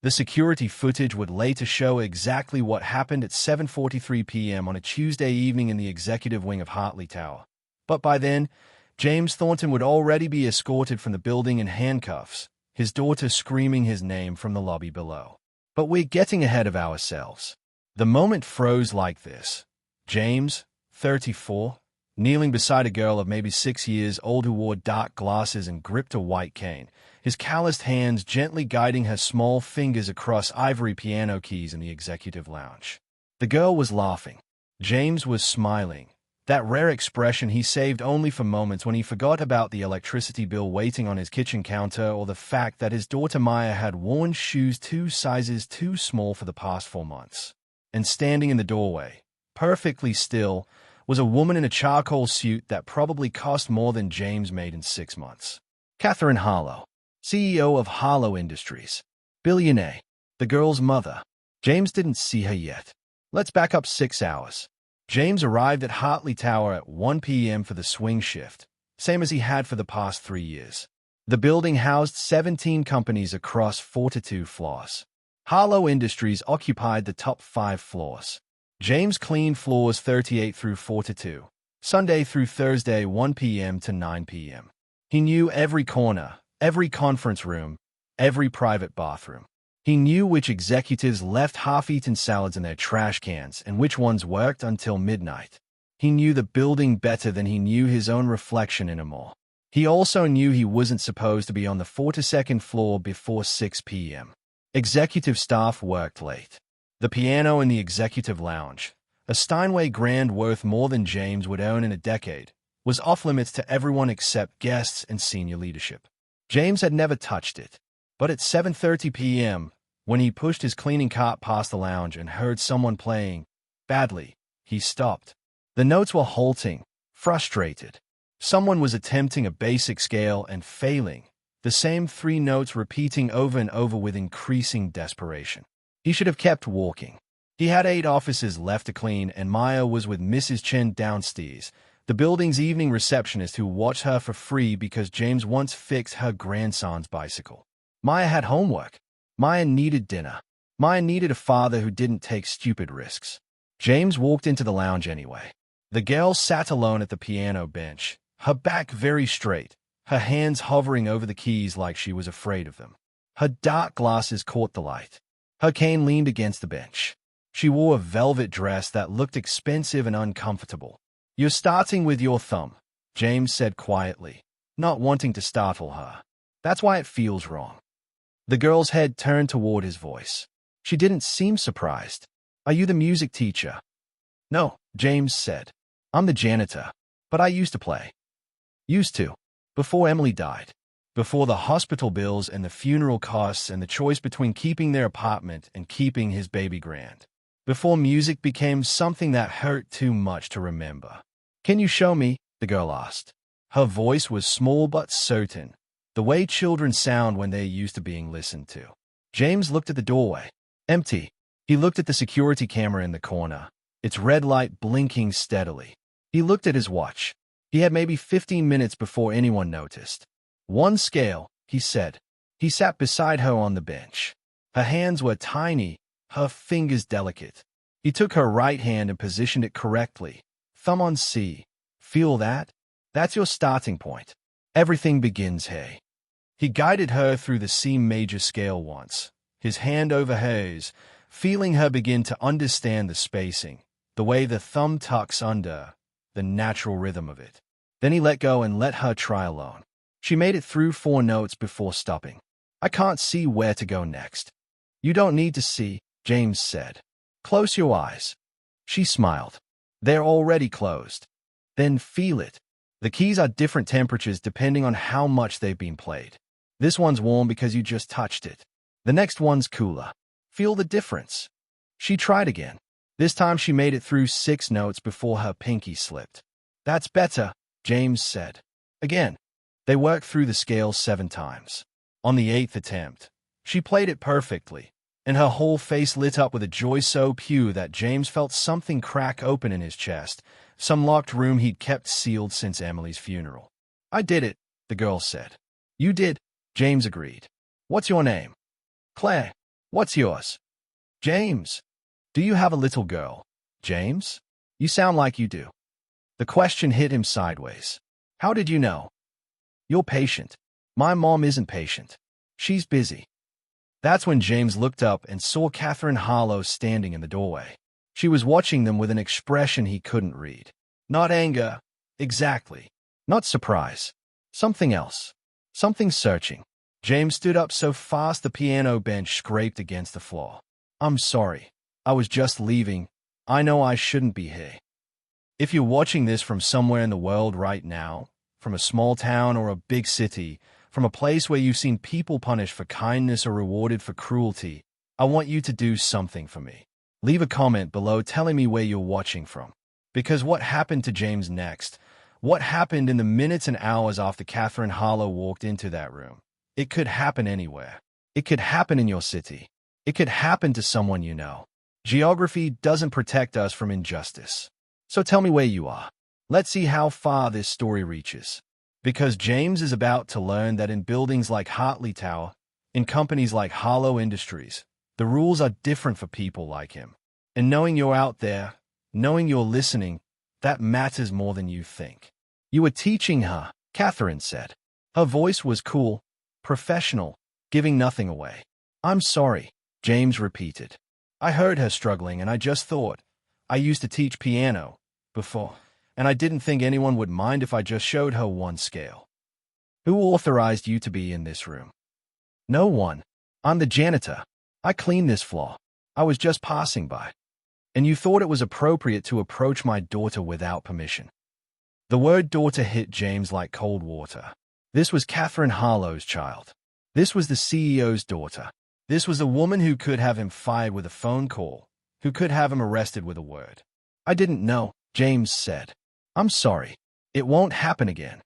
The security footage would later show exactly what happened at 7:43 p.m. on a Tuesday evening in the executive wing of Hartley Tower. But by then, James Thornton would already be escorted from the building in handcuffs, his daughter screaming his name from the lobby below. But we're getting ahead of ourselves. The moment froze like this. James, 34, kneeling beside a girl of maybe 6 years old who wore dark glasses and gripped a white cane, his calloused hands gently guiding her small fingers across ivory piano keys in the executive lounge. The girl was laughing. James was smiling, that rare expression he saved only for moments when he forgot about the electricity bill waiting on his kitchen counter or the fact that his daughter Maya had worn shoes 2 sizes too small for the past 4 months. And standing in the doorway, perfectly still, was a woman in a charcoal suit that probably cost more than James made in 6 months. Catherine Harlow, CEO of Harlow Industries. Billionaire, the girl's mother. James didn't see her yet. Let's back up 6 hours. James arrived at Hartley Tower at 1 p.m. for the swing shift, same as he had for the past 3 years. The building housed 17 companies across 42 floors. Harlow Industries occupied the top 5 floors. James cleaned floors 38 through 42, Sunday through Thursday 1 p.m. to 9 p.m. He knew every corner, every conference room, every private bathroom. He knew which executives left half-eaten salads in their trash cans and which ones worked until midnight. He knew the building better than he knew his own reflection in a mall. He also knew he wasn't supposed to be on the 42nd floor before 6 p.m. Executive staff worked late. The piano in the executive lounge, a Steinway grand worth more than James would own in a decade, was off-limits to everyone except guests and senior leadership. James had never touched it. But at 7:30 p.m., when he pushed his cleaning cart past the lounge and heard someone playing badly, he stopped. The notes were halting, frustrated. Someone was attempting a basic scale and failing, the same 3 notes repeating over and over with increasing desperation. He should have kept walking. He had 8 offices left to clean, and Maya was with Mrs. Chen downstairs, the building's evening receptionist who watched her for free because James once fixed her grandson's bicycle. Maya had homework. Maya needed dinner. Maya needed a father who didn't take stupid risks. James walked into the lounge anyway. The girl sat alone at the piano bench, her back very straight, her hands hovering over the keys like she was afraid of them. Her dark glasses caught the light. Her cane leaned against the bench. She wore a velvet dress that looked expensive and uncomfortable. "You're starting with your thumb," James said quietly, not wanting to startle her. "That's why it feels wrong." The girl's head turned toward his voice. She didn't seem surprised. "Are you the music teacher?" "No," James said. "I'm the janitor. But I used to play." "Used to. Before Emily died. Before the hospital bills and the funeral costs and the choice between keeping their apartment and keeping his baby grand. Before music became something that hurt too much to remember." "Can you show me?" the girl asked. Her voice was small but certain, the way children sound when they're used to being listened to. James looked at the doorway. Empty. He looked at the security camera in the corner, its red light blinking steadily. He looked at his watch. He had maybe 15 minutes before anyone noticed. "1 scale," he said. He sat beside her on the bench. Her hands were tiny, her fingers delicate. He took her right hand and positioned it correctly. Thumb on C. "Feel that? That's your starting point. Everything begins here." He guided her through the C major scale once, his hand over hers, feeling her begin to understand the spacing, the way the thumb tucks under, the natural rhythm of it. Then he let go and let her try alone. She made it through 4 notes before stopping. "I can't see where to go next." "You don't need to see," James said. "Close your eyes." She smiled. "They're already closed." "Then feel it. The keys are different temperatures depending on how much they've been played. This one's warm because you just touched it. The next one's cooler. Feel the difference." She tried again. This time she made it through 6 notes before her pinky slipped. "That's better," James said. Again, they worked through the scale 7 times. On the 8th attempt, she played it perfectly, and her whole face lit up with a joy so pure that James felt something crack open in his chest, some locked room he'd kept sealed since Emily's funeral. "I did it," the girl said. "You did," James agreed. "What's your name?" "Claire." What's yours? James. Do you have a little girl? James? You sound like you do. The question hit him sideways. How did you know? You're patient. My mom isn't patient. She's busy. That's when James looked up and saw Catherine Harlow standing in the doorway. She was watching them with an expression he couldn't read. Not anger, exactly. Not surprise. Something else. Something searching. James stood up so fast the piano bench scraped against the floor. I'm sorry. I was just leaving. I know I shouldn't be here. If you're watching this from somewhere in the world right now, from a small town or a big city, from a place where you've seen people punished for kindness or rewarded for cruelty, I want you to do something for me. Leave a comment below telling me where you're watching from. Because what happened to James next, what happened in the minutes and hours after Catherine Harlow walked into that room, it could happen anywhere. It could happen in your city. It could happen to someone you know. Geography doesn't protect us from injustice. So tell me where you are. Let's see how far this story reaches. Because James is about to learn that in buildings like Hartley Tower, in companies like Harlow Industries, the rules are different for people like him. And knowing you're out there, knowing you're listening, that matters more than you think. You were teaching her, Catherine said. Her voice was cool, professional, giving nothing away. I'm sorry, James repeated. I heard her struggling and I just thought, I used to teach piano before, and I didn't think anyone would mind if I just showed her one scale. Who authorized you to be in this room? No one. I'm the janitor. I clean this floor. I was just passing by. And you thought it was appropriate to approach my daughter without permission. The word daughter hit James like cold water. This was Catherine Harlow's child. This was the CEO's daughter. This was a woman who could have him fired with a phone call, who could have him arrested with a word. I didn't know, James said. I'm sorry. It won't happen again.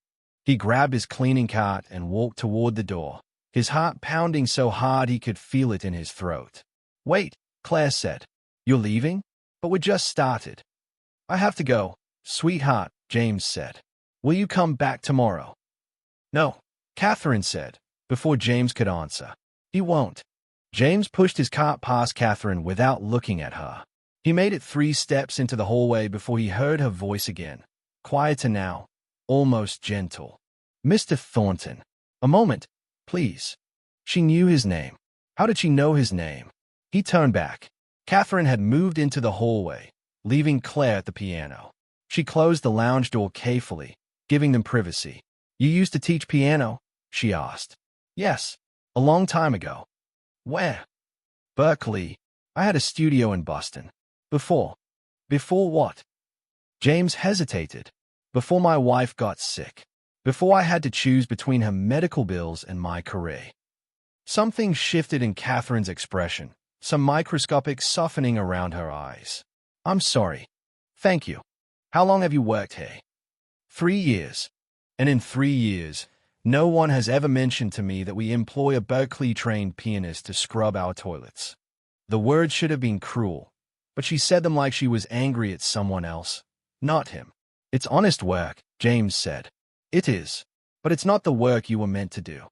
He grabbed his cleaning cart and walked toward the door, his heart pounding so hard he could feel it in his throat. Wait, Claire said. You're leaving? But we just started. I have to go, sweetheart, James said. Will you come back tomorrow? No, Catherine said, before James could answer. He won't. James pushed his cart past Catherine without looking at her. He made it 3 steps into the hallway before he heard her voice again, quieter now, almost gentle. Mr. Thornton. A moment, please. She knew his name. How did she know his name? He turned back. Catherine had moved into the hallway, leaving Claire at the piano. She closed the lounge door carefully, giving them privacy. You used to teach piano? She asked. Yes, a long time ago. Where? Berkeley. I had a studio in Boston. Before. Before what? James hesitated. Before my wife got sick. Before I had to choose between her medical bills and my career. Something shifted in Catherine's expression, some microscopic softening around her eyes. I'm sorry. Thank you. How long have you worked here? 3 years. And in 3 years, no one has ever mentioned to me that we employ a Berkeley-trained pianist to scrub our toilets. The words should have been cruel, but she said them like she was angry at someone else, not him. It's honest work, James said. It is, but it's not the work you were meant to do.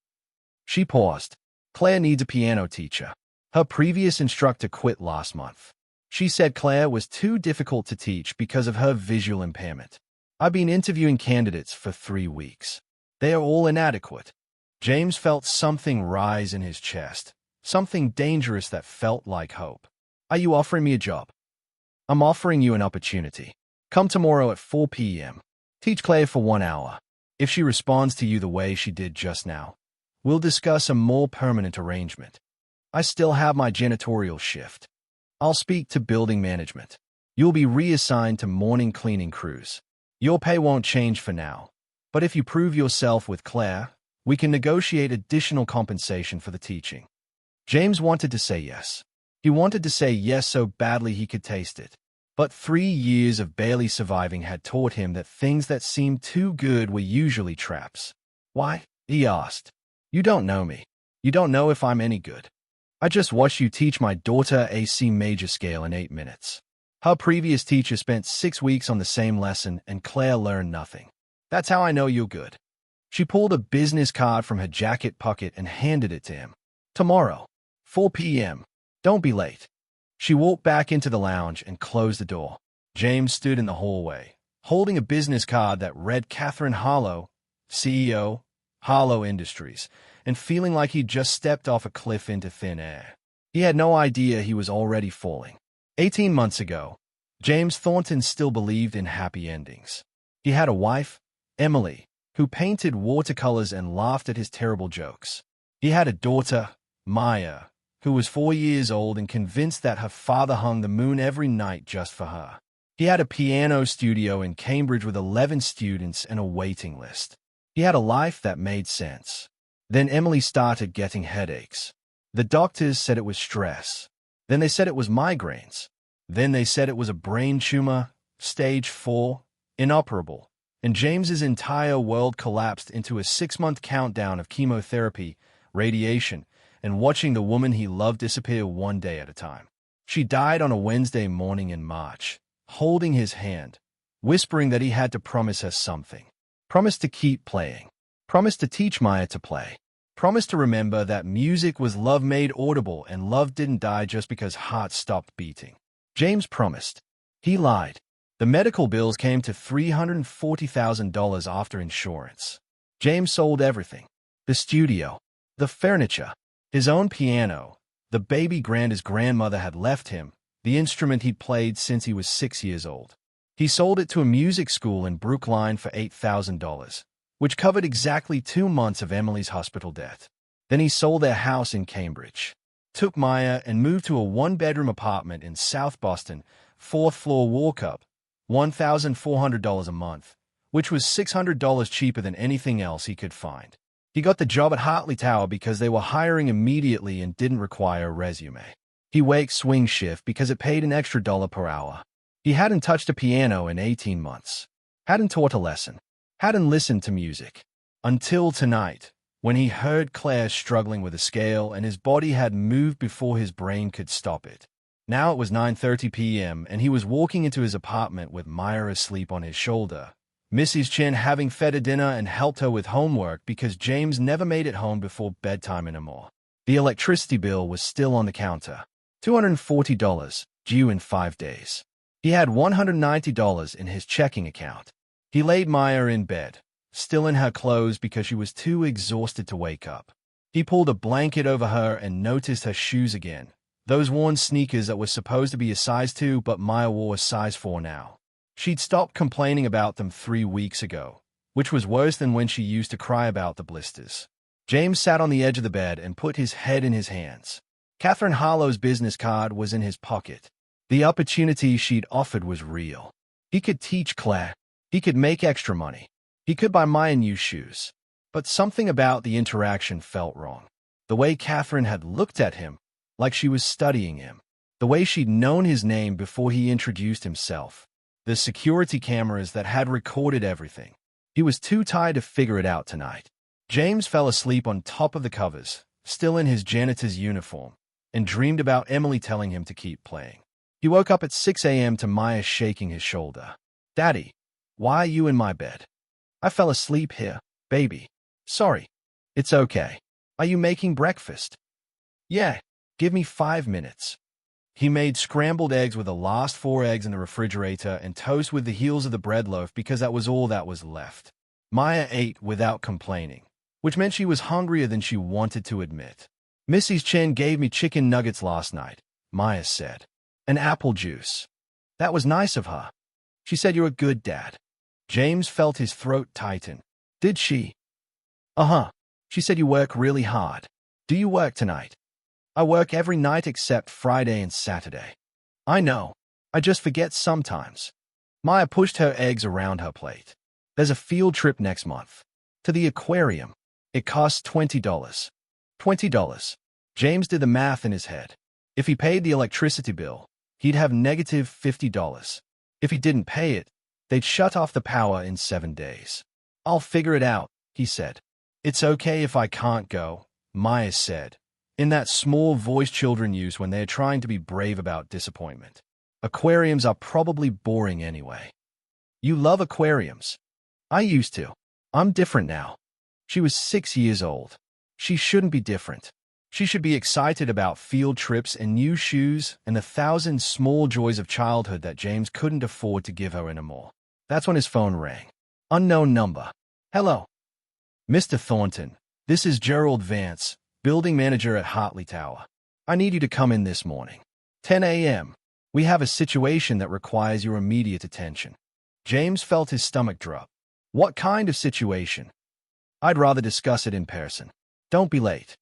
She paused. Claire needs a piano teacher. Her previous instructor quit last month. She said Claire was too difficult to teach because of her visual impairment. I've been interviewing candidates for 3 weeks. They are all inadequate. James felt something rise in his chest, something dangerous that felt like hope. Are you offering me a job? I'm offering you an opportunity. Come tomorrow at 4 p.m. Teach Claire for 1 hour. If she responds to you the way she did just now, we'll discuss a more permanent arrangement. I still have my janitorial shift. I'll speak to building management. You'll be reassigned to morning cleaning crews. Your pay won't change for now, but if you prove yourself with Claire, we can negotiate additional compensation for the teaching. James wanted to say yes. He wanted to say yes so badly he could taste it. But 3 years of barely surviving had taught him that things that seemed too good were usually traps. Why? He asked. You don't know me. You don't know if I'm any good. I just watched you teach my daughter a C major scale in 8 minutes. Her previous teacher spent 6 weeks on the same lesson and Claire learned nothing. That's how I know you're good. She pulled a business card from her jacket pocket and handed it to him. Tomorrow, 4 p.m. Don't be late. She walked back into the lounge and closed the door. James stood in the hallway, holding a business card that read Catherine Harlow, CEO, Harlow Industries, and feeling like he'd just stepped off a cliff into thin air. He had no idea he was already falling. 18 months ago, James Thornton still believed in happy endings. He had a wife, Emily, who painted watercolors and laughed at his terrible jokes. He had a daughter, Maya, who was 4 years old and convinced that her father hung the moon every night just for her. He had a piano studio in Cambridge with 11 students and a waiting list. He had a life that made sense. Then Emily started getting headaches. The doctors said it was stress. Then they said it was migraines. Then they said it was a brain tumor, stage 4, inoperable. And James's entire world collapsed into a 6-month countdown of chemotherapy, radiation, and watching the woman he loved disappear one day at a time. She died on a Wednesday morning in March, holding his hand, whispering that he had to promise her something. Promise to keep playing. Promise to teach Maya to play. Promise to remember that music was love made audible and love didn't die just because hearts stopped beating. James promised. He lied. The medical bills came to $340,000 after insurance. James sold everything. The studio, the furniture, his own piano, the baby grand his grandmother had left him, the instrument he'd played since he was 6 years old. He sold it to a music school in Brookline for $8,000, which covered exactly 2 months of Emily's hospital debt. Then he sold their house in Cambridge, took Maya and moved to a 1-bedroom apartment in South Boston, 4th floor walk-up, $1,400 a month, which was $600 cheaper than anything else he could find. He got the job at Hartley Tower because they were hiring immediately and didn't require a resume. He worked swing shift because it paid an extra $1 per hour. He hadn't touched a piano in 18 months, hadn't taught a lesson, hadn't listened to music. Until tonight, when he heard Claire struggling with a scale and his body had moved before his brain could stop it. Now it was 9:30 p.m. and he was walking into his apartment with Maya asleep on his shoulder, Mrs. Chen having fed her dinner and helped her with homework because James never made it home before bedtime anymore. The electricity bill was still on the counter, $240, due in 5 days. He had $190 in his checking account. He laid Maya in bed, still in her clothes because she was too exhausted to wake up. He pulled a blanket over her and noticed her shoes again, those worn sneakers that were supposed to be a size 2 but Maya wore a size 4 now. She'd stopped complaining about them 3 weeks ago, which was worse than when she used to cry about the blisters. James sat on the edge of the bed and put his head in his hands. Catherine Harlow's business card was in his pocket. The opportunity she'd offered was real. He could teach Claire. He could make extra money. He could buy Maya new shoes. But something about the interaction felt wrong. The way Catherine had looked at him, like she was studying him. The way she'd known his name before he introduced himself. The security cameras that had recorded everything. He was too tired to figure it out tonight. James fell asleep on top of the covers, still in his janitor's uniform, and dreamed about Emily telling him to keep playing. He woke up at 6 a.m. to Maya shaking his shoulder. "Daddy, why are you in my bed?" "I fell asleep here, baby. Sorry." "It's okay. Are you making breakfast?" "Yeah, give me 5 minutes." He made scrambled eggs with the last 4 eggs in the refrigerator and toast with the heels of the bread loaf because that was all that was left. Maya ate without complaining, which meant she was hungrier than she wanted to admit. "Mrs. Chen gave me chicken nuggets last night," Maya said. "And apple juice. That was nice of her. She said you're a good dad." James felt his throat tighten. "Did she?" "Uh-huh. She said you work really hard. Do you work tonight?" "I work every night except Friday and Saturday." "I know. I just forget sometimes." Maya pushed her eggs around her plate. "There's a field trip next month. To the aquarium. It costs $20. $20. James did the math in his head. If he paid the electricity bill, he'd have negative $50. If he didn't pay it, they'd shut off the power in 7 days. "I'll figure it out," he said. "It's okay if I can't go," Maya said, in that small voice children use when they're trying to be brave about disappointment. "Aquariums are probably boring anyway." "You love aquariums." "I used to. I'm different now." She was 6 years old. She shouldn't be different. She should be excited about field trips and new shoes and the thousand small joys of childhood that James couldn't afford to give her anymore. That's when his phone rang. Unknown number. Hello. Mr. Thornton, this is Gerald Vance, building manager at Hartley Tower. I need you to come in this morning. 10 a.m. We have a situation that requires your immediate attention. James felt his stomach drop. What kind of situation? I'd rather discuss it in person. Don't be late.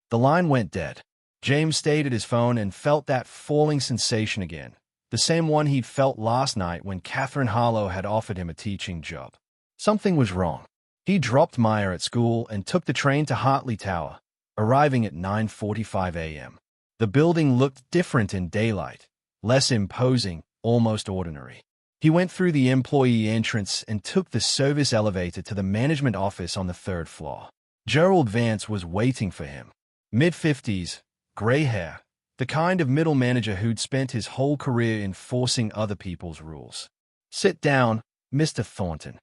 The line went dead. James stayed at his phone and felt that falling sensation again, the same one he'd felt last night when Catherine Harlow had offered him a teaching job. Something was wrong. He dropped Maya at school and took the train to Hartley Tower, arriving at 9:45 a.m. The building looked different in daylight, less imposing, almost ordinary. He went through the employee entrance and took the service elevator to the management office on the third floor. Gerald Vance was waiting for him. Mid-50s, gray hair, the kind of middle manager who'd spent his whole career enforcing other people's rules. Sit down, Mr. Thornton.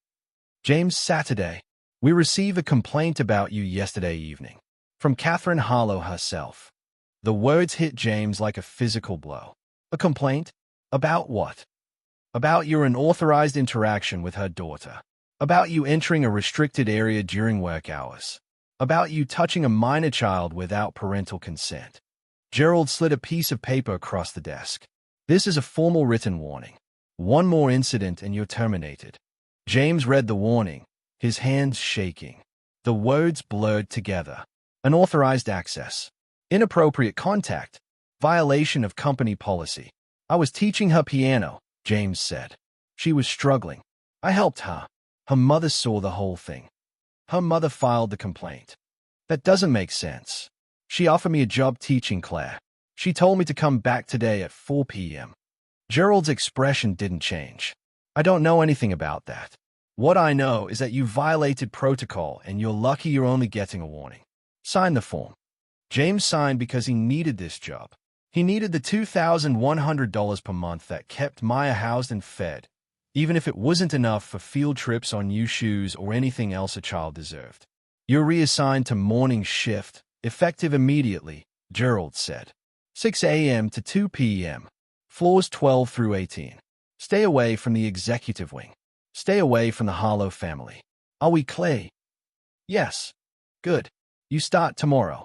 James, Saturday. We received a complaint about you yesterday evening. From Catherine Harlow herself. The words hit James like a physical blow. A complaint? About what? About your unauthorized interaction with her daughter. About you entering a restricted area during work hours. About you touching a minor child without parental consent. Gerald slid a piece of paper across the desk. This is a formal written warning. One more incident and you're terminated. James read the warning, his hands shaking. The words blurred together. Unauthorized access. Inappropriate contact. Violation of company policy. I was teaching her piano, James said. She was struggling. I helped her. Her mother saw the whole thing. Her mother filed the complaint. That doesn't make sense. She offered me a job teaching Claire. She told me to come back today at 4 p.m. Gerald's expression didn't change. I don't know anything about that. What I know is that you violated protocol and you're lucky you're only getting a warning. Sign the form. James signed because he needed this job. He needed the $2,100 per month that kept Maya housed and fed, even if it wasn't enough for field trips on new shoes or anything else a child deserved. You're reassigned to morning shift, effective immediately, Gerald said. 6 a.m. to 2 p.m. Floors 12 through 18. Stay away from the executive wing. Stay away from the Harlow family. Are we clear? Yes. Good. You start tomorrow.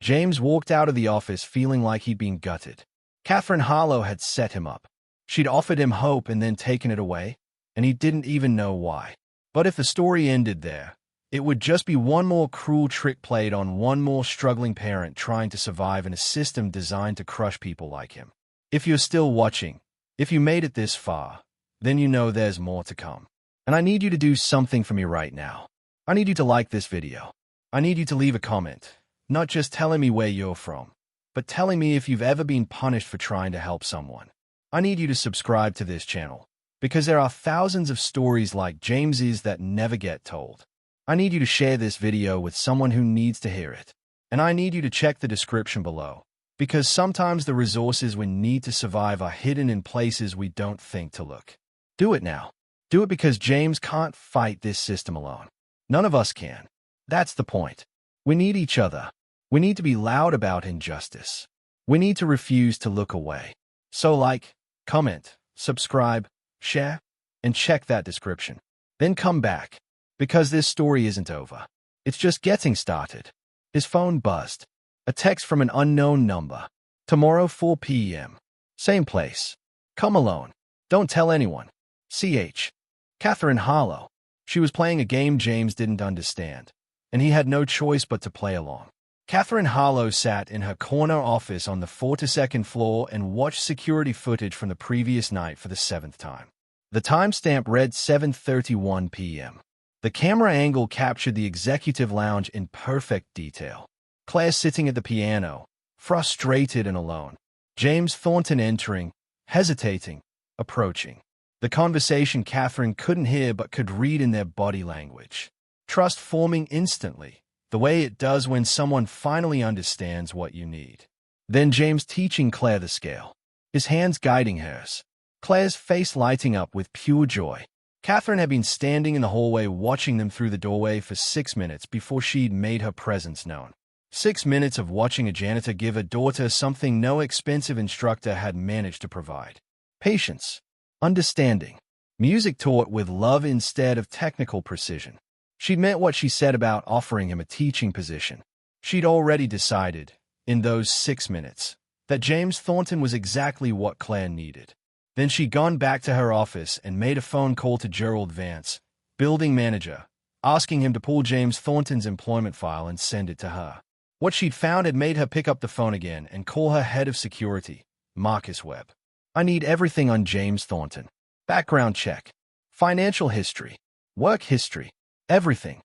James walked out of the office feeling like he'd been gutted. Catherine Harlow had set him up. She'd offered him hope and then taken it away, and he didn't even know why. But if the story ended there, it would just be one more cruel trick played on one more struggling parent trying to survive in a system designed to crush people like him. If you're still watching, if you made it this far, then you know there's more to come. And I need you to do something for me right now. I need you to like this video. I need you to leave a comment, not just telling me where you're from, but telling me if you've ever been punished for trying to help someone. I need you to subscribe to this channel, because there are thousands of stories like James's that never get told. I need you to share this video with someone who needs to hear it. And I need you to check the description below, because sometimes the resources we need to survive are hidden in places we don't think to look. Do it now. Do it because James can't fight this system alone. None of us can. That's the point. We need each other. We need to be loud about injustice. We need to refuse to look away. So like, comment, subscribe, share, and check that description. Then come back, because this story isn't over. It's just getting started. His phone buzzed. A text from an unknown number. Tomorrow 4 p.m. Same place. Come alone. Don't tell anyone. CH. Catherine Harlow. She was playing a game James didn't understand, and he had no choice but to play along. Catherine Harlow sat in her corner office on the 42nd floor and watched security footage from the previous night for the 7th time. The timestamp read 7:31 p.m. The camera angle captured the executive lounge in perfect detail. Claire sitting at the piano, frustrated and alone. James Thornton entering, hesitating, approaching. The conversation Catherine couldn't hear but could read in their body language. Trust forming instantly, the way it does when someone finally understands what you need. Then James teaching Claire the scale, his hands guiding hers. Claire's face lighting up with pure joy. Catherine had been standing in the hallway watching them through the doorway for 6 minutes before she'd made her presence known. 6 minutes of watching a janitor give a daughter something no expensive instructor had managed to provide. Patience. Understanding. Music taught with love instead of technical precision. She'd meant what she said about offering him a teaching position. She'd already decided, in those 6 minutes, that James Thornton was exactly what Claire needed. Then she'd gone back to her office and made a phone call to Gerald Vance, building manager, asking him to pull James Thornton's employment file and send it to her. What she'd found had made her pick up the phone again and call her head of security, Marcus Webb. I need everything on James Thornton. Background check. Financial history. Work history. Everything.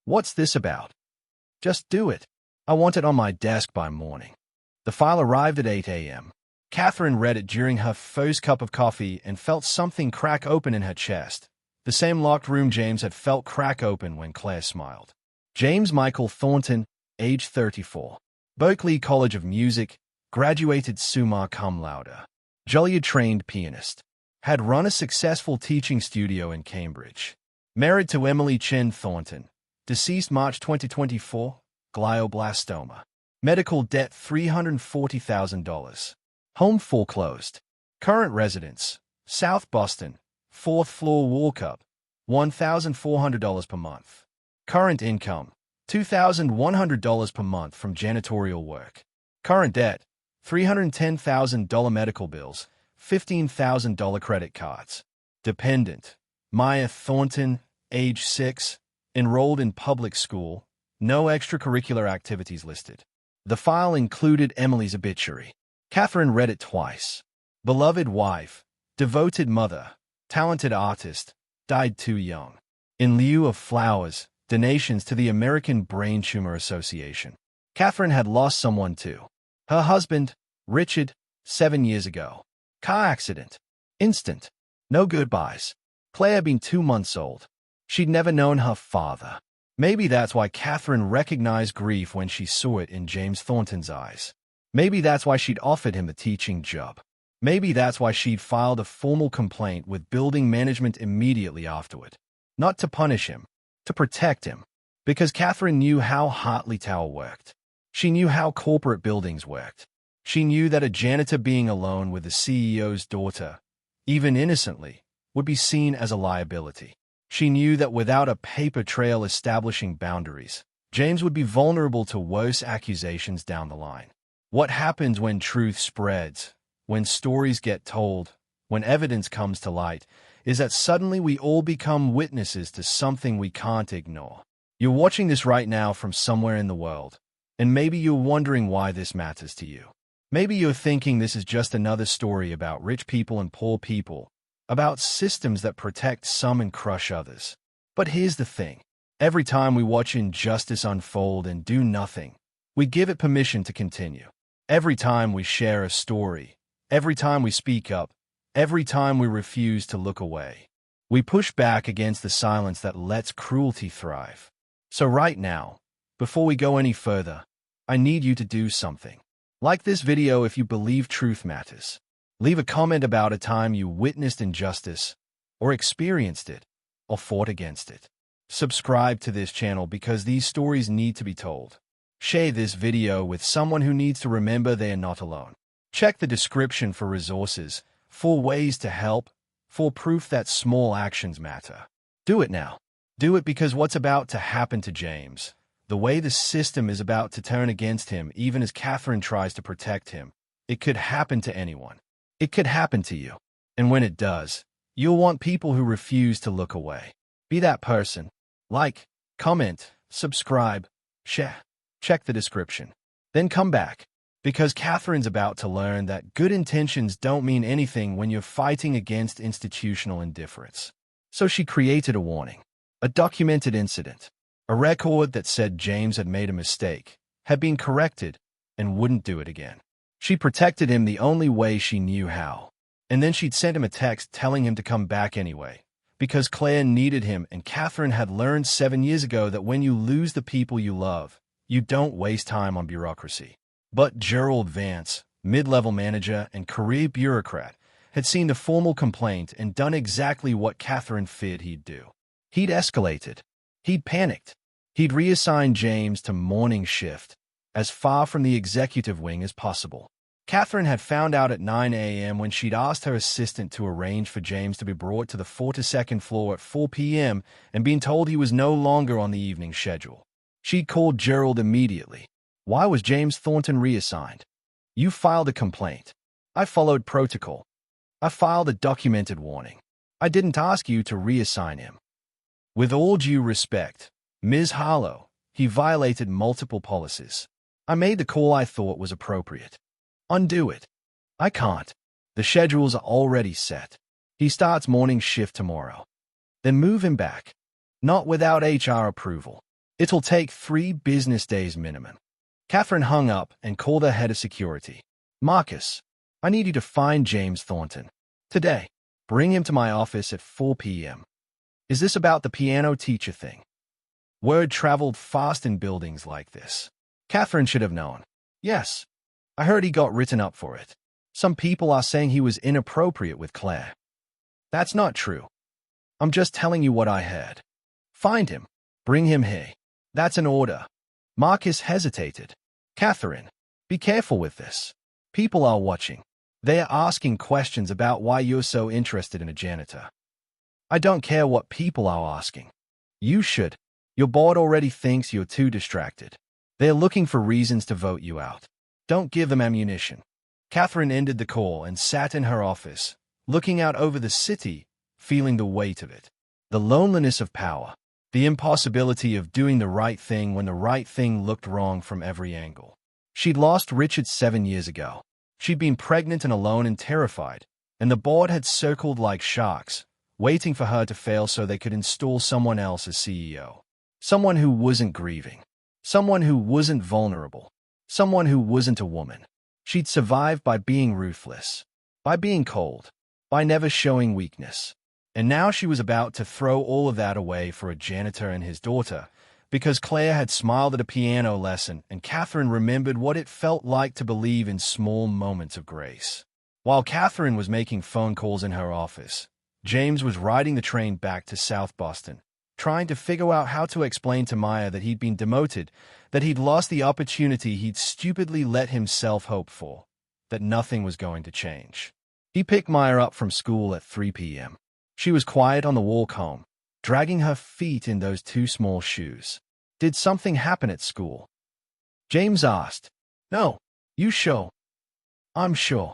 What's this about? Just do it. I want it on my desk by morning. The file arrived at 8 a.m. Catherine read it during her first cup of coffee and felt something crack open in her chest. The same locked room James had felt crack open when Claire smiled. James Michael Thornton, age 34. Berklee College of Music, graduated summa cum laude. Juilliard-trained pianist. Had run a successful teaching studio in Cambridge. Married to Emily Chen Thornton. Deceased March 2024, glioblastoma. Medical debt $340,000. Home foreclosed. Current residence, South Boston, 4th floor walk-up, $1,400 per month. Current income, $2,100 per month from janitorial work. Current debt, $310,000 medical bills, $15,000 credit cards. Dependent, Maya Thornton, age 6, enrolled in public school, no extracurricular activities listed. The file included Emily's obituary. Catherine read it twice. Beloved wife, devoted mother, talented artist, died too young. In lieu of flowers, donations to the American Brain Tumor Association. Catherine had lost someone too. Her husband, Richard, 7 years ago. Car accident. Instant. No goodbyes. Claire had been 2 months old. She'd never known her father. Maybe that's why Catherine recognized grief when she saw it in James Thornton's eyes. Maybe that's why she'd offered him the teaching job. Maybe that's why she'd filed a formal complaint with building management immediately afterward. Not to punish him, to protect him. Because Catherine knew how Hartley Tower worked. She knew how corporate buildings worked. She knew that a janitor being alone with the CEO's daughter, even innocently, would be seen as a liability. She knew that without a paper trail establishing boundaries, James would be vulnerable to worse accusations down the line. What happens when truth spreads, when stories get told, when evidence comes to light, is that suddenly we all become witnesses to something we can't ignore. You're watching this right now from somewhere in the world, and maybe you're wondering why this matters to you. Maybe you're thinking this is just another story about rich people and poor people, about systems that protect some and crush others. But here's the thing. Every time we watch injustice unfold and do nothing, we give it permission to continue. Every time we share a story, every time we speak up, every time we refuse to look away, we push back against the silence that lets cruelty thrive. So right now, before we go any further, I need you to do something. Like this video if you believe truth matters. Leave a comment about a time you witnessed injustice, or experienced it, or fought against it. Subscribe to this channel because these stories need to be told. Share this video with someone who needs to remember they are not alone. Check the description for resources, for ways to help, for proof that small actions matter. Do it now. Do it because what's about to happen to James, the way the system is about to turn against him even as Catherine tries to protect him, it could happen to anyone. It could happen to you. And when it does, you'll want people who refuse to look away. Be that person. Like, comment, subscribe, share. Check the description. Then come back. Because Catherine's about to learn that good intentions don't mean anything when you're fighting against institutional indifference. So she created a warning. A documented incident. A record that said James had made a mistake, had been corrected, and wouldn't do it again. She protected him the only way she knew how. And then she'd sent him a text telling him to come back anyway. Because Claire needed him and Catherine had learned 7 years ago that when you lose the people you love, you don't waste time on bureaucracy. But Gerald Vance, mid-level manager and career bureaucrat, had seen the formal complaint and done exactly what Catherine feared he'd do. He'd escalated. He'd panicked. He'd reassigned James to morning shift, as far from the executive wing as possible. Catherine had found out at 9 a.m. when she'd asked her assistant to arrange for James to be brought to the 42nd floor at 4 p.m. and been told he was no longer on the evening schedule. She'd called Gerald immediately. Why was James Thornton reassigned? You filed a complaint. I followed protocol. I filed a documented warning. I didn't ask you to reassign him. With all due respect, Ms. Harlow, he violated multiple policies. I made the call I thought was appropriate. Undo it. I can't. The schedules are already set. He starts morning shift tomorrow. Then move him back. Not without HR approval. It'll take 3 business days minimum. Catherine hung up and called her head of security. Marcus, I need you to find James Thornton. Today. Bring him to my office at 4 p.m. Is this about the piano teacher thing? Word traveled fast in buildings like this. Catherine should have known. Yes. I heard he got written up for it. Some people are saying he was inappropriate with Claire. That's not true. I'm just telling you what I heard. Find him. Bring him here. That's an order. Marcus hesitated. Catherine, be careful with this. People are watching. They are asking questions about why you're so interested in a janitor. I don't care what people are asking. You should. Your board already thinks you're too distracted. They're looking for reasons to vote you out. Don't give them ammunition. Catherine ended the call and sat in her office, looking out over the city, feeling the weight of it. The loneliness of power. The impossibility of doing the right thing when the right thing looked wrong from every angle. She'd lost Richard 7 years ago. She'd been pregnant and alone and terrified, and the board had circled like sharks, waiting for her to fail so they could install someone else as CEO. Someone who wasn't grieving. Someone who wasn't vulnerable. Someone who wasn't a woman. She'd survived by being ruthless, by being cold, by never showing weakness. And now she was about to throw all of that away for a janitor and his daughter, because Claire had smiled at a piano lesson and Catherine remembered what it felt like to believe in small moments of grace. While Catherine was making phone calls in her office, James was riding the train back to South Boston, trying to figure out how to explain to Maya that he'd been demoted, that he'd lost the opportunity he'd stupidly let himself hope for, that nothing was going to change. He picked Maya up from school at 3 p.m. She was quiet on the walk home, dragging her feet in those 2 small shoes. Did something happen at school? James asked. No. You sure? I'm sure.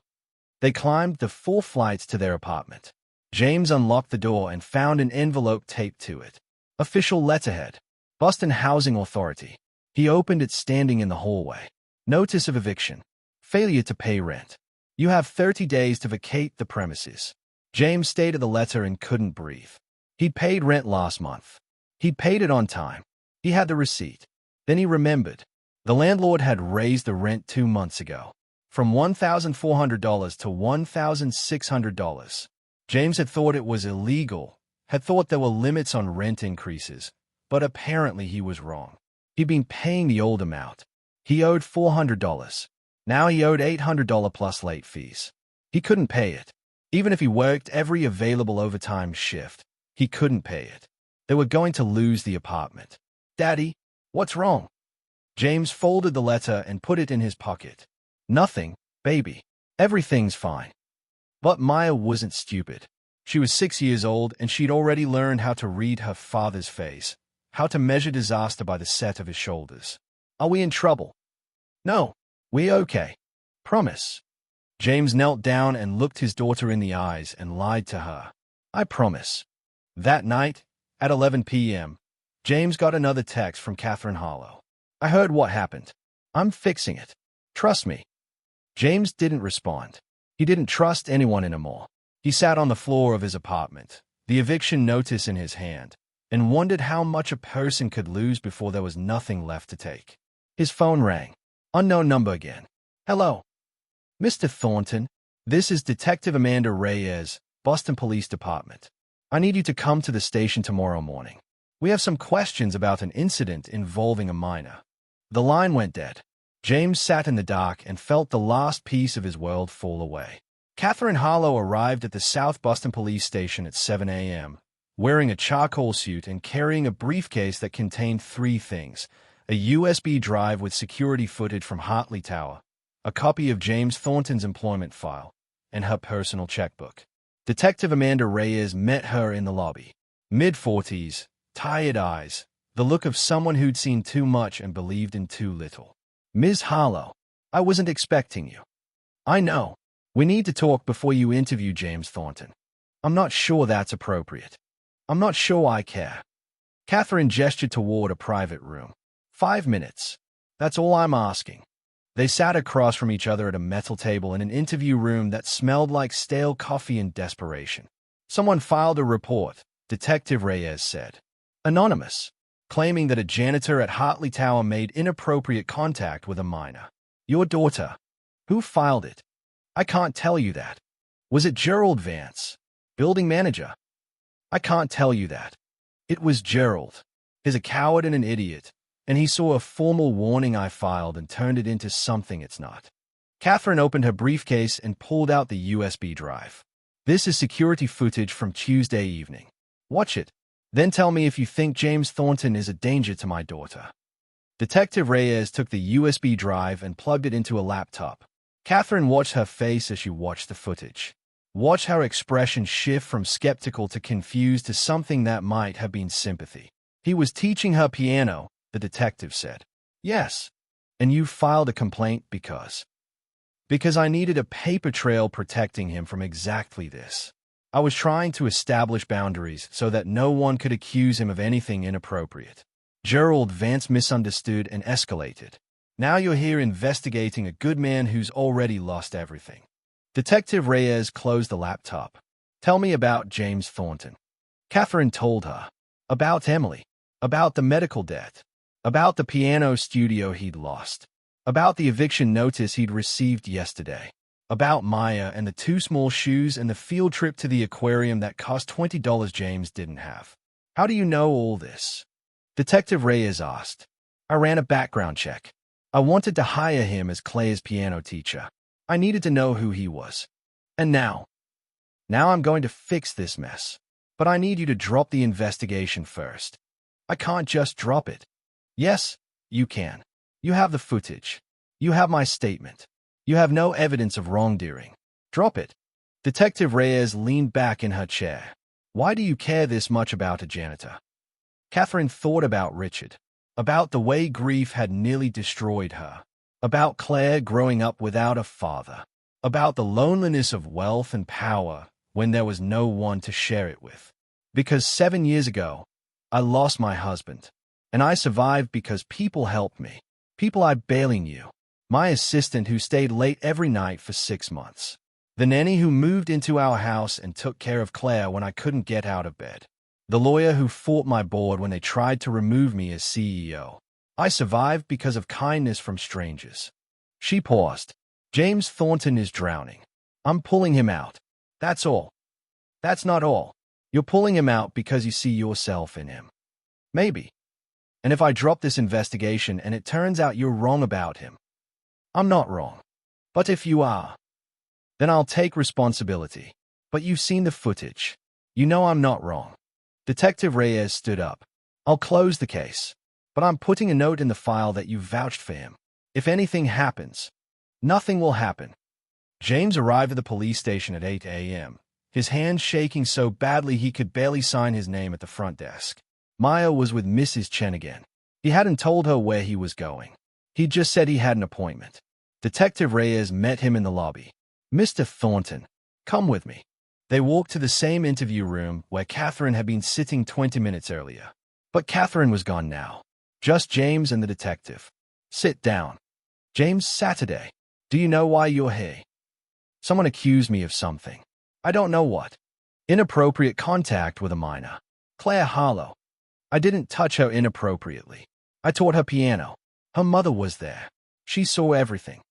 They climbed the 4 flights to their apartment. James unlocked the door and found an envelope taped to it. Official letterhead. Boston Housing Authority. He opened it standing in the hallway. Notice of eviction. Failure to pay rent. You have 30 days to vacate the premises. James stared at the letter and couldn't breathe. He'd paid rent last month. He'd paid it on time. He had the receipt. Then he remembered. The landlord had raised the rent 2 months ago, from $1,400 to $1,600. James had thought it was illegal, had thought there were limits on rent increases, but apparently he was wrong. He'd been paying the old amount. He owed $400. Now he owed $800 plus late fees. He couldn't pay it. Even if he worked every available overtime shift, he couldn't pay it. They were going to lose the apartment. Daddy, what's wrong? James folded the letter and put it in his pocket. Nothing, baby. Everything's fine. But Maya wasn't stupid. She was 6 years old and she'd already learned how to read her father's face, how to measure disaster by the set of his shoulders. Are we in trouble? No, we're okay. Promise. James knelt down and looked his daughter in the eyes and lied to her. I promise. That night, at 11 p.m., James got another text from Catherine Harlow. I heard what happened. I'm fixing it. Trust me. James didn't respond. He didn't trust anyone anymore. He sat on the floor of his apartment, the eviction notice in his hand, and wondered how much a person could lose before there was nothing left to take. His phone rang. Unknown number again. Hello. Mr. Thornton, this is Detective Amanda Reyes, Boston Police Department. I need you to come to the station tomorrow morning. We have some questions about an incident involving a minor. The line went dead. James sat in the dark and felt the last piece of his world fall away. Catherine Harlow arrived at the South Boston Police Station at 7 a.m., wearing a charcoal suit and carrying a briefcase that contained 3 things: a USB drive with security footage from Hartley Tower, a copy of James Thornton's employment file, and her personal checkbook. Detective Amanda Reyes met her in the lobby. Mid-40s, tired eyes, the look of someone who'd seen too much and believed in too little. "Ms. Harlow, I wasn't expecting you." "I know. We need to talk before you interview James Thornton." "I'm not sure that's appropriate." "I'm not sure I care." Catherine gestured toward a private room. 5 minutes. That's all I'm asking." They sat across from each other at a metal table in an interview room that smelled like stale coffee and desperation. "Someone filed a report," Detective Reyes said. "Anonymous, claiming that a janitor at Hartley Tower made inappropriate contact with a minor. Your daughter." "Who filed it?" "I can't tell you that." "Was it Gerald Vance, building manager?" "I can't tell you that." "It was Gerald. He's a coward and an idiot, and he saw a formal warning I filed and turned it into something it's not." Catherine opened her briefcase and pulled out the USB drive. "This is security footage from Tuesday evening. Watch it, then tell me if you think James Thornton is a danger to my daughter." Detective Reyes took the USB drive and plugged it into a laptop. Catherine watched her face as she watched the footage. Watch her expression shift from skeptical to confused to something that might have been sympathy. "He was teaching her piano," the detective said. "Yes. And you filed a complaint because I needed a paper trail protecting him from exactly this. I was trying to establish boundaries so that no one could accuse him of anything inappropriate. Gerald Vance misunderstood and escalated. Now you're here investigating a good man who's already lost everything." Detective Reyes closed the laptop. "Tell me about James Thornton." Catherine told her. About Emily. About the medical debt. About the piano studio he'd lost. About the eviction notice he'd received yesterday. About Maya and the 2 small shoes and the field trip to the aquarium that cost $20 James didn't have. "How do you know all this?" Detective Reyes asked. "I ran a background check. I wanted to hire him as Claire's piano teacher. I needed to know who he was. And now I'm going to fix this mess. But I need you to drop the investigation first." "I can't just drop it." "Yes, you can. You have the footage. You have my statement. You have no evidence of wrongdoing. Drop it." Detective Reyes leaned back in her chair. "Why do you care this much about a janitor?" Catherine thought about Richard, about the way grief had nearly destroyed her, about Claire growing up without a father, about the loneliness of wealth and power when there was no one to share it with. "Because 7 years ago, I lost my husband, and I survived because people helped me, people I barely knew. My assistant who stayed late every night for 6 months. The nanny who moved into our house and took care of Claire when I couldn't get out of bed. The lawyer who fought my board when they tried to remove me as CEO. I survived because of kindness from strangers." She paused. "James Thornton is drowning. I'm pulling him out. That's all." "That's not all. You're pulling him out because you see yourself in him." "Maybe. And if I drop this investigation and it turns out you're wrong about him?" "I'm not wrong. But if you are, then I'll take responsibility. But you've seen the footage. You know I'm not wrong." Detective Reyes stood up. "I'll close the case. But I'm putting a note in the file that you vouched for him. If anything happens, nothing will happen." James arrived at the police station at 8 a.m., his hands shaking so badly he could barely sign his name at the front desk. Maya was with Mrs. Chen again. He hadn't told her where he was going. He just said he had an appointment. Detective Reyes met him in the lobby. "Mr. Thornton, come with me." They walked to the same interview room where Catherine had been sitting 20 minutes earlier. But Catherine was gone now. Just James and the detective. "Sit down." "James, Saturday. Do you know why you're here?" "Someone accused me of something. I don't know what. Inappropriate contact with a minor. Claire Harlow. I didn't touch her inappropriately. I taught her piano. Her mother was there. She saw everything."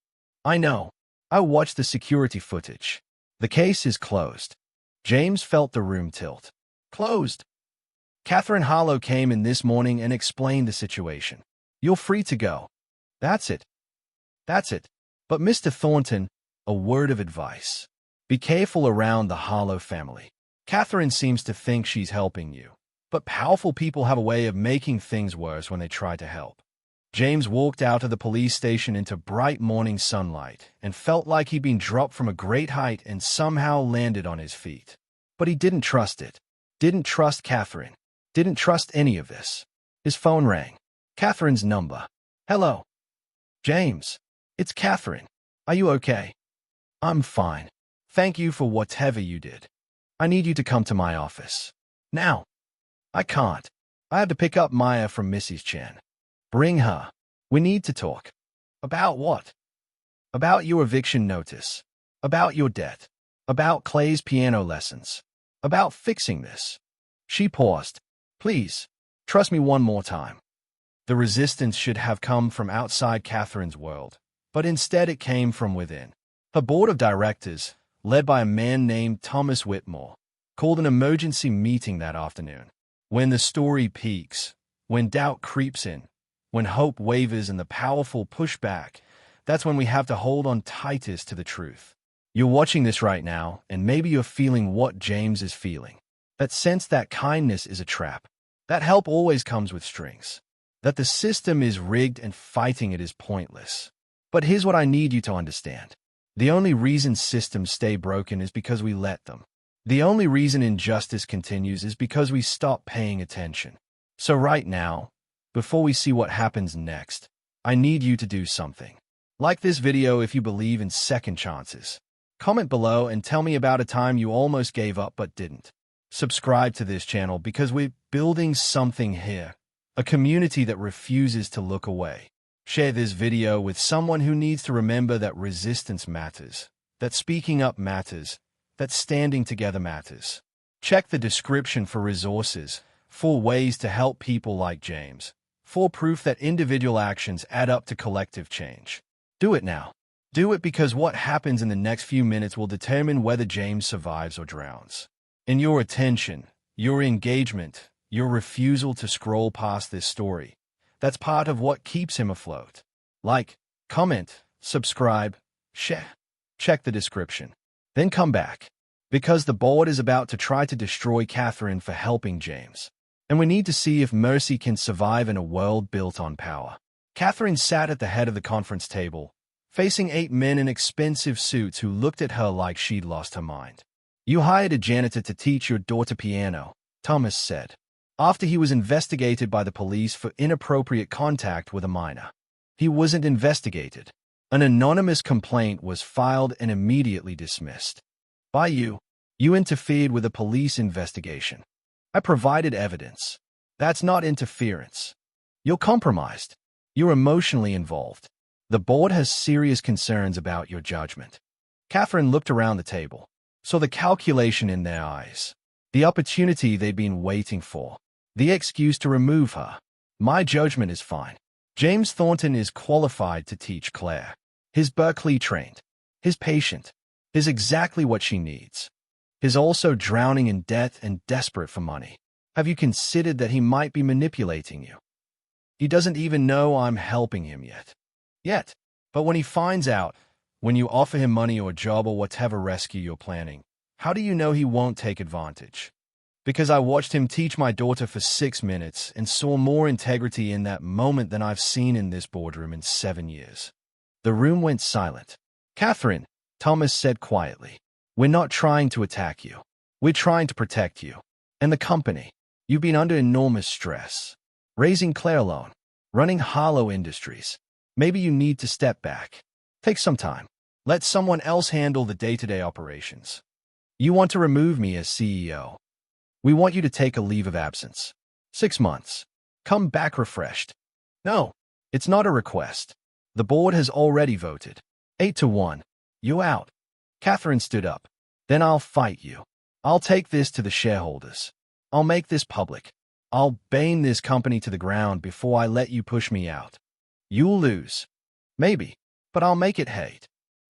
"I know. I watched the security footage. The case is closed." James felt the room tilt. "Closed?" "Catherine Harlow came in this morning and explained the situation. You're free to go." "That's it. That's it. But Mr. Thornton, a word of advice. Be careful around the Harlow family. Catherine seems to think she's helping you, but powerful people have a way of making things worse when they try to help. James walked out of the police station into bright morning sunlight and felt like he'd been dropped from a great height and somehow landed on his feet. But he didn't trust it. Didn't trust Catherine. Didn't trust any of this. His phone rang. Catherine's number. Hello. James. It's Catherine. Are you okay? I'm fine. Thank you for whatever you did. I need you to come to my office. Now. I can't. I have to pick up Maya from Mrs. Chen. Bring her. We need to talk. About what? About your eviction notice. About your debt. About Clay's piano lessons. About fixing this. She paused. Please, trust me one more time. The resistance should have come from outside Catherine's world, but instead it came from within. Her board of directors, led by a man named Thomas Whitmore, called an emergency meeting that afternoon. When the story peaks, when doubt creeps in, when hope wavers and the powerful push back, that's when we have to hold on tightest to the truth. You're watching this right now, and maybe you're feeling what James is feeling. That sense that kindness is a trap. That help always comes with strings. That the system is rigged and fighting it is pointless. But here's what I need you to understand. The only reason systems stay broken is because we let them. The only reason injustice continues is because we stop paying attention. So right now, before we see what happens next, I need you to do something. Like this video if you believe in second chances. Comment below and tell me about a time you almost gave up but didn't. Subscribe to this channel because we're building something here. A community that refuses to look away. Share this video with someone who needs to remember that resistance matters, that speaking up matters, that standing together matters. Check the description for resources, for ways to help people like James, for proof that individual actions add up to collective change. Do it now. Do it because what happens in the next few minutes will determine whether James survives or drowns. And your attention, your engagement, your refusal to scroll past this story, that's part of what keeps him afloat. Like, comment, subscribe, share. Check the description. Then come back. Because the board is about to try to destroy Catherine for helping James. And we need to see if mercy can survive in a world built on power. Catherine sat at the head of the conference table, facing 8 men in expensive suits who looked at her like she'd lost her mind. You hired a janitor to teach your daughter piano, Thomas said, after he was investigated by the police for inappropriate contact with a minor. He wasn't investigated. An anonymous complaint was filed and immediately dismissed. By you. You interfered with a police investigation. I provided evidence. That's not interference. You're compromised. You're emotionally involved. The board has serious concerns about your judgment. Catherine looked around the table, saw the calculation in their eyes, the opportunity they'd been waiting for, the excuse to remove her. My judgment is fine. James Thornton is qualified to teach Claire. He's Berkeley trained. He's patient. He's exactly what she needs. He's also drowning in debt and desperate for money. Have you considered that he might be manipulating you? He doesn't even know I'm helping him yet. But when he finds out, when you offer him money or a job or whatever rescue you're planning, how do you know he won't take advantage? Because I watched him teach my daughter for 6 minutes and saw more integrity in that moment than I've seen in this boardroom in 7 years. The room went silent. Catherine, Thomas said quietly, we're not trying to attack you. We're trying to protect you. And the company. You've been under enormous stress. Raising Claire alone. Running Hollow Industries. Maybe you need to step back. Take some time. Let someone else handle the day-to-day operations. You want to remove me as CEO. We want you to take a leave of absence. 6 months. Come back refreshed. No, it's not a request. The board has already voted. 8-1. You out. Catherine stood up. Then I'll fight you. I'll take this to the shareholders. I'll make this public. I'll bane this company to the ground before I let you push me out. You'll lose. Maybe, but I'll make it hate.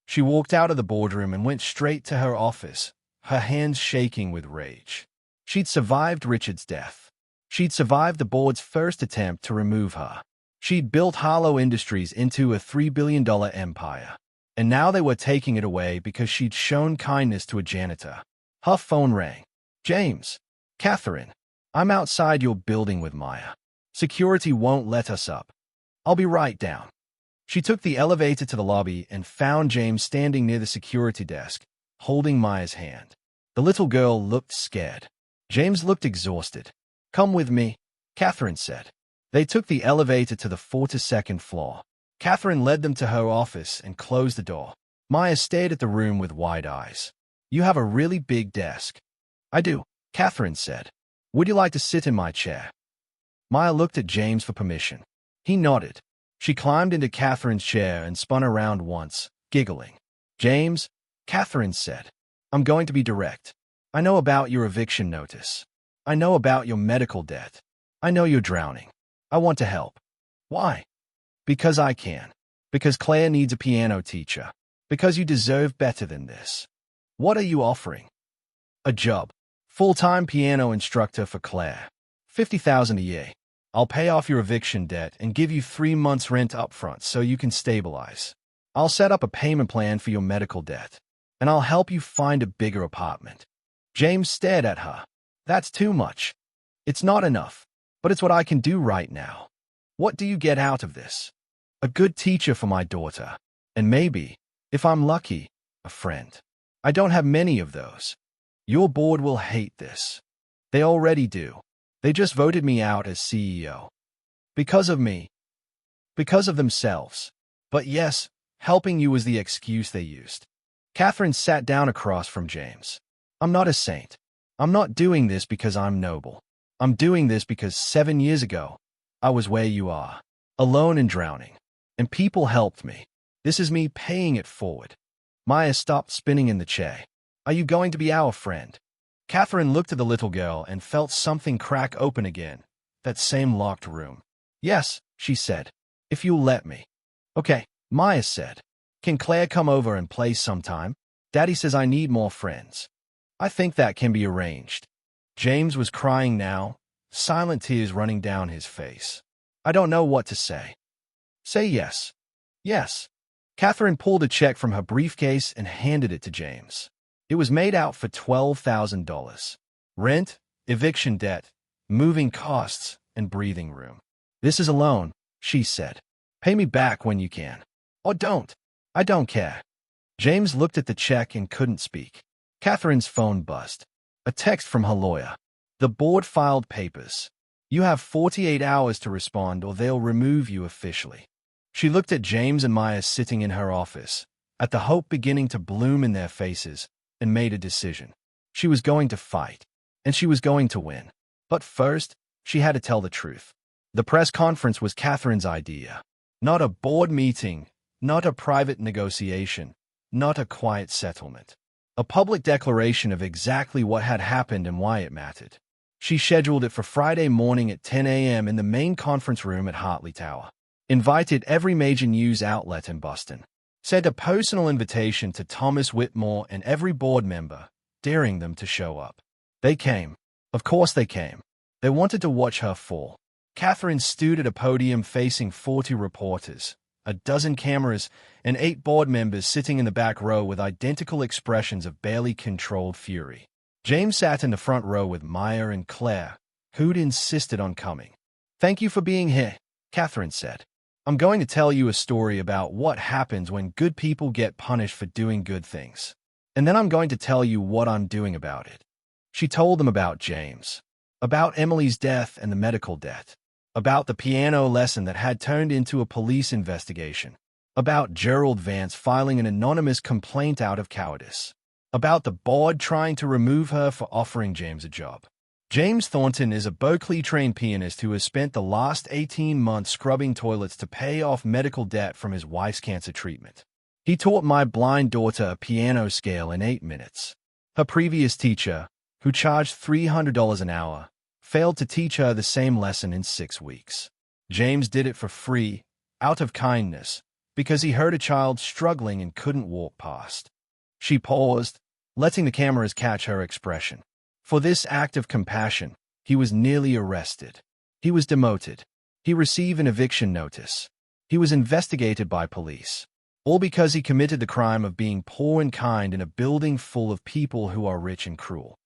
She walked out of the boardroom and went straight to her office, her hands shaking with rage. She'd survived Richard's death. She'd survived the board's first attempt to remove her. She'd built Hollow Industries into a $3 billion empire. And now they were taking it away because she'd shown kindness to a janitor. Her phone rang. James. Catherine. I'm outside your building with Maya. Security won't let us up. I'll be right down. She took the elevator to the lobby and found James standing near the security desk, holding Maya's hand. The little girl looked scared. James looked exhausted. "Come with me," Catherine said. They took the elevator to the 42nd floor. Catherine led them to her office and closed the door. Maya stared at the room with wide eyes. "You have a really big desk." "I do," Catherine said. "Would you like to sit in my chair?" Maya looked at James for permission. He nodded. She climbed into Catherine's chair and spun around once, giggling. "James," Catherine said, "I'm going to be direct. I know about your eviction notice. I know about your medical debt. I know you're drowning. I want to help." "Why?" "Because I can. Because Claire needs a piano teacher. Because you deserve better than this." "What are you offering?" "A job. Full-time piano instructor for Claire. $50,000 a year. I'll pay off your eviction debt and give you 3 months' rent up front so you can stabilize. I'll set up a payment plan for your medical debt. And I'll help you find a bigger apartment." James stared at her. "That's too much. It's not enough. But it's what I can do right now. What do you get out of this?" "A good teacher for my daughter. And maybe, if I'm lucky, a friend. I don't have many of those. Your board will hate this. They already do. They just voted me out as CEO. Because of me. Because of themselves. But yes, helping you was the excuse they used." Catherine sat down across from James. "I'm not a saint. I'm not doing this because I'm noble. I'm doing this because 7 years ago, I was where you are, alone and drowning. And people helped me. This is me paying it forward." Maya stopped spinning in the chair. "Are you going to be our friend?" Catherine looked at the little girl and felt something crack open again, that same locked room. "Yes," she said, "if you'll let me." "Okay," Maya said. "Can Claire come over and play sometime? Daddy says I need more friends." "I think that can be arranged." James was crying now, silent tears running down his face. "I don't know what to say." "Say yes." "Yes." Catherine pulled a check from her briefcase and handed it to James. It was made out for $12,000. Rent, eviction debt, moving costs, and breathing room. "This is a loan," she said. "Pay me back when you can. Or don't. I don't care." James looked at the check and couldn't speak. Catherine's phone buzzed. A text from her lawyer. "The board filed papers. You have 48 hours to respond or they'll remove you officially." She looked at James and Maya sitting in her office, at the hope beginning to bloom in their faces, and made a decision. She was going to fight, and she was going to win. But first, she had to tell the truth. The press conference was Catherine's idea. Not a board meeting, not a private negotiation, not a quiet settlement. A public declaration of exactly what had happened and why it mattered. She scheduled it for Friday morning at 10 a.m. in the main conference room at Hartley Tower. Invited every major news outlet in Boston. Sent a personal invitation to Thomas Whitmore and every board member, daring them to show up. They came. Of course they came. They wanted to watch her fall. Catherine stood at a podium facing 40 reporters, a dozen cameras, and 8 board members sitting in the back row with identical expressions of barely controlled fury. James sat in the front row with Maya and Claire, who'd insisted on coming. "Thank you for being here," Catherine said. "I'm going to tell you a story about what happens when good people get punished for doing good things. And then I'm going to tell you what I'm doing about it." She told them about James, about Emily's death and the medical debt, about the piano lesson that had turned into a police investigation, about Gerald Vance filing an anonymous complaint out of cowardice, about the board trying to remove her for offering James a job. James Thornton is a Berkeley-trained pianist who has spent the last 18 months scrubbing toilets to pay off medical debt from his wife's cancer treatment. He taught my blind daughter a piano scale in 8 minutes. Her previous teacher, who charged $300 an hour, failed to teach her the same lesson in 6 weeks. James did it for free, out of kindness, because he heard a child struggling and couldn't walk past. She paused, letting the cameras catch her expression. For this act of compassion, he was nearly arrested. He was demoted. He received an eviction notice. He was investigated by police. All because he committed the crime of being poor and kind in a building full of people who are rich and cruel.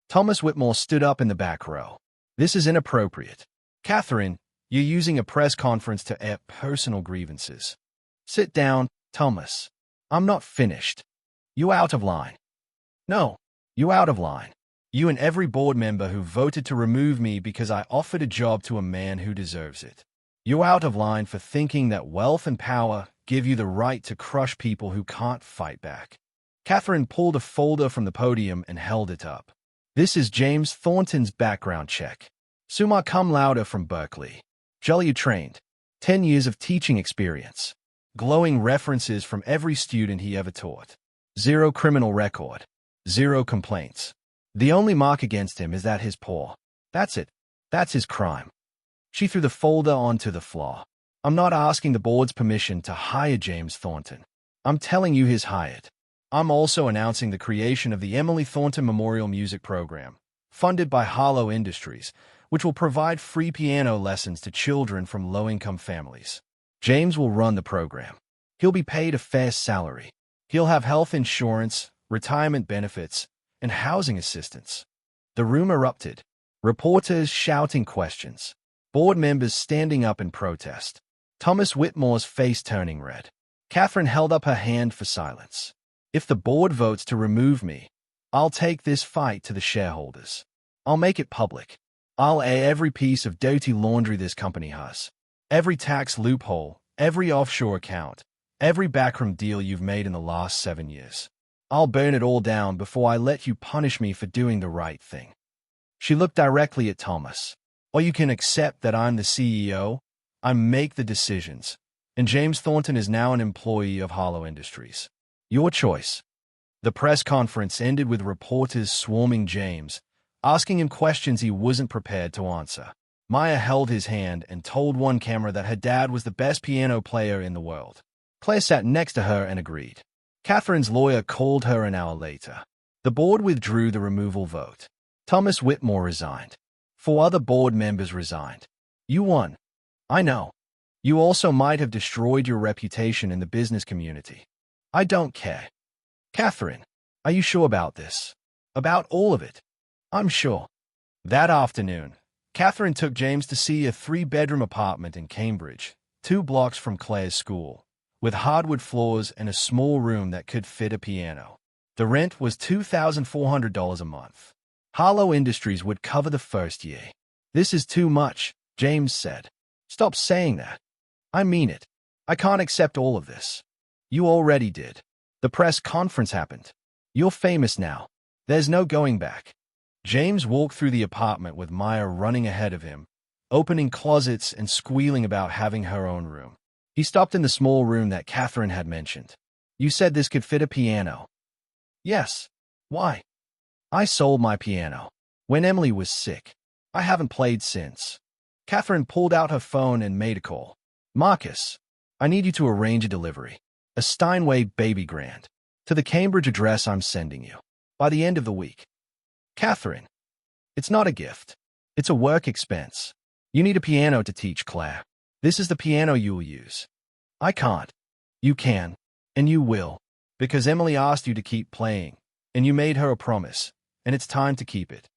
Thomas Whitmore stood up in the back row. "This is inappropriate." "Catherine, You're using a press conference to air personal grievances. Sit down, Thomas. I'm not finished. You out of line. No, you out of line. You and every board member who voted to remove me because I offered a job to a man who deserves it. You're out of line for thinking that wealth and power give you the right to crush people who can't fight back. Catherine pulled a folder from the podium and held it up. This is James Thornton's background check. Summa cum laude from Berkeley. JLU trained. 10 years of teaching experience. Glowing references from every student he ever taught. 0 criminal record. 0 complaints. The only mark against him is that he's poor. That's it. That's his crime. She threw the folder onto the floor. I'm not asking the board's permission to hire James Thornton. I'm telling you he's hired. I'm also announcing the creation of the Emily Thornton Memorial Music Program, funded by Harlow Industries, which will provide free piano lessons to children from low-income families. James will run the program. He'll be paid a fair salary. He'll have health insurance, retirement benefits, and housing assistance. The room erupted. Reporters shouting questions. Board members standing up in protest. Thomas Whitmore's face turning red. Catherine held up her hand for silence. If the board votes to remove me, I'll take this fight to the shareholders. I'll make it public. I'll air every piece of dirty laundry this company has. Every tax loophole, every offshore account, every backroom deal you've made in the last 7 years. I'll burn it all down before I let you punish me for doing the right thing. She looked directly at Thomas. Or you can accept that I'm the CEO, I make the decisions, and James Thornton is now an employee of Harlow Industries. Your choice. The press conference ended with reporters swarming James, asking him questions he wasn't prepared to answer. Maya held his hand and told one camera that her dad was the best piano player in the world. Claire sat next to her and agreed. Catherine's lawyer called her an hour later. The board withdrew the removal vote. Thomas Whitmore resigned. 4 other board members resigned. You won. I know. You also might have destroyed your reputation in the business community. I don't care. Catherine, are you sure about this? About all of it? I'm sure. That afternoon, Catherine took James to see a 3-bedroom apartment in Cambridge, 2 blocks from Claire's school, with hardwood floors and a small room that could fit a piano. The rent was $2,400 a month. Harlow Industries would cover the first year. This is too much, James said. Stop saying that. I mean it. I can't accept all of this. You already did. The press conference happened. You're famous now. There's no going back. James walked through the apartment with Maya running ahead of him, opening closets and squealing about having her own room. He stopped in the small room that Catherine had mentioned. You said this could fit a piano. Yes. Why? I sold my piano. When Emily was sick. I haven't played since. Catherine pulled out her phone and made a call. Marcus, I need you to arrange a delivery. A Steinway baby grand. To the Cambridge address I'm sending you. By the end of the week. Catherine, it's not a gift. It's a work expense. You need a piano to teach Claire. This is the piano you'll use. I can't. You can. And you will. Because Emily asked you to keep playing. And you made her a promise. And it's time to keep it.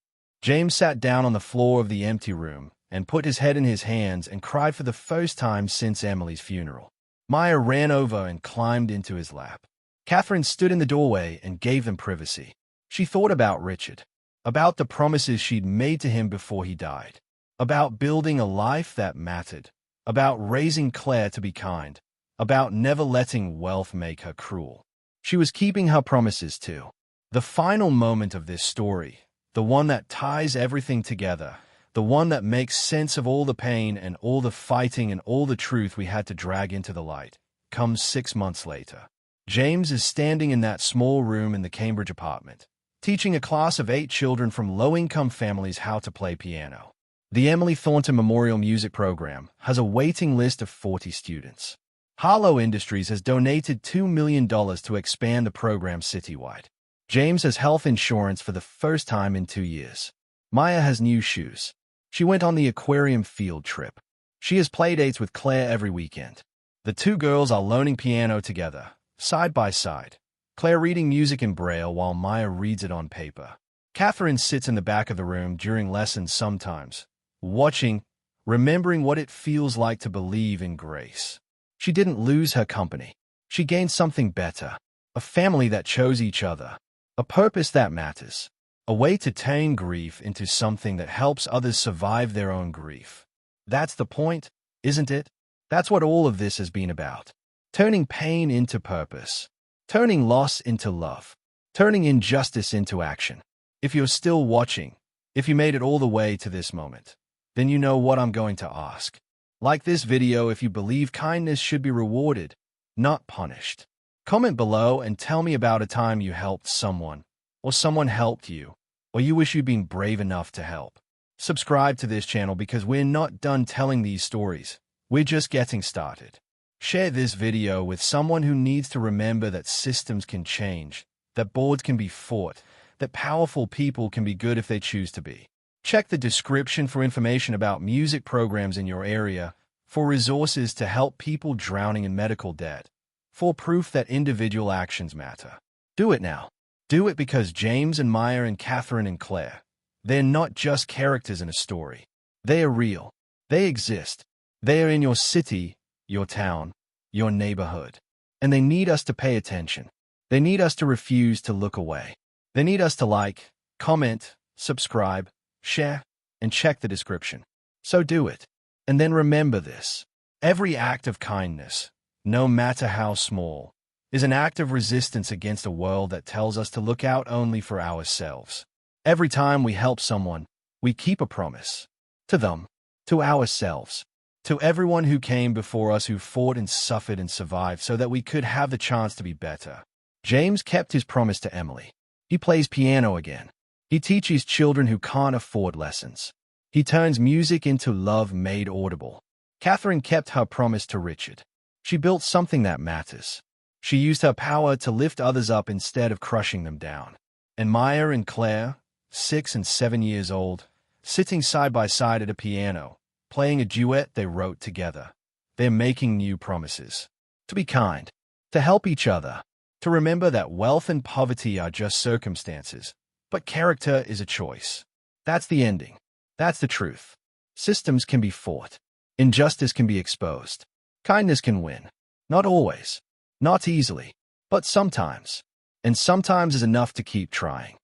James sat down on the floor of the empty room and put his head in his hands and cried for the first time since Emily's funeral. Maya ran over and climbed into his lap. Catherine stood in the doorway and gave them privacy. She thought about Richard, about the promises she'd made to him before he died, about building a life that mattered, about raising Claire to be kind, about never letting wealth make her cruel. She was keeping her promises too. The final moment of this story, the one that ties everything together, the one that makes sense of all the pain and all the fighting and all the truth we had to drag into the light, comes 6 months later. James is standing in that small room in the Cambridge apartment, teaching a class of 8 children from low-income families how to play piano. The Emily Thornton Memorial Music Program has a waiting list of 40 students. Harlow Industries has donated $2 million to expand the program citywide. James has health insurance for the first time in 2 years. Maya has new shoes. She went on the aquarium field trip. She has playdates with Claire every weekend. The 2 girls are learning piano together, side by side. Claire reading music in Braille while Maya reads it on paper. Catherine sits in the back of the room during lessons sometimes, watching remembering what it feels like to believe in grace. She didn't lose her company. She gained something better, a family that chose each other, a purpose that matters, a way to turn grief into something that helps others survive their own grief. That's the point, isn't it? That's what all of this has been about. Turning pain into purpose, turning loss into love, turning injustice into action. If you're still watching, if you made it all the way to this moment, then you know what I'm going to ask. Like this video if you believe kindness should be rewarded, not punished. Comment below and tell me about a time you helped someone, or someone helped you, or you wish you'd been brave enough to help. Subscribe to this channel because we're not done telling these stories. We're just getting started. Share this video with someone who needs to remember that systems can change, that boards can be fought, that powerful people can be good if they choose to be. Check the description for information about music programs in your area, for resources to help people drowning in medical debt, for proof that individual actions matter. Do it now. Do it because James and Maya and Catherine and Claire, they're not just characters in a story. They are real. They exist. They are in your city, your town, your neighborhood. And they need us to pay attention. They need us to refuse to look away. They need us to like, comment, subscribe, share, and check the description. So do it. And then remember this. Every act of kindness, no matter how small, is an act of resistance against a world that tells us to look out only for ourselves. Every time we help someone, we keep a promise. To them, to ourselves, to everyone who came before us who fought and suffered and survived so that we could have the chance to be better. James kept his promise to Emily. He plays piano again. He teaches children who can't afford lessons. He turns music into love made audible. Catherine kept her promise to Richard. She built something that matters. She used her power to lift others up instead of crushing them down. And Maya and Claire, 6 and 7 years old, sitting side by side at a piano, playing a duet they wrote together. They're making new promises. To be kind, to help each other, to remember that wealth and poverty are just circumstances, but character is a choice. That's the ending. That's the truth. Systems can be fought. Injustice can be exposed. Kindness can win. Not always. Not easily. But sometimes. And sometimes is enough to keep trying.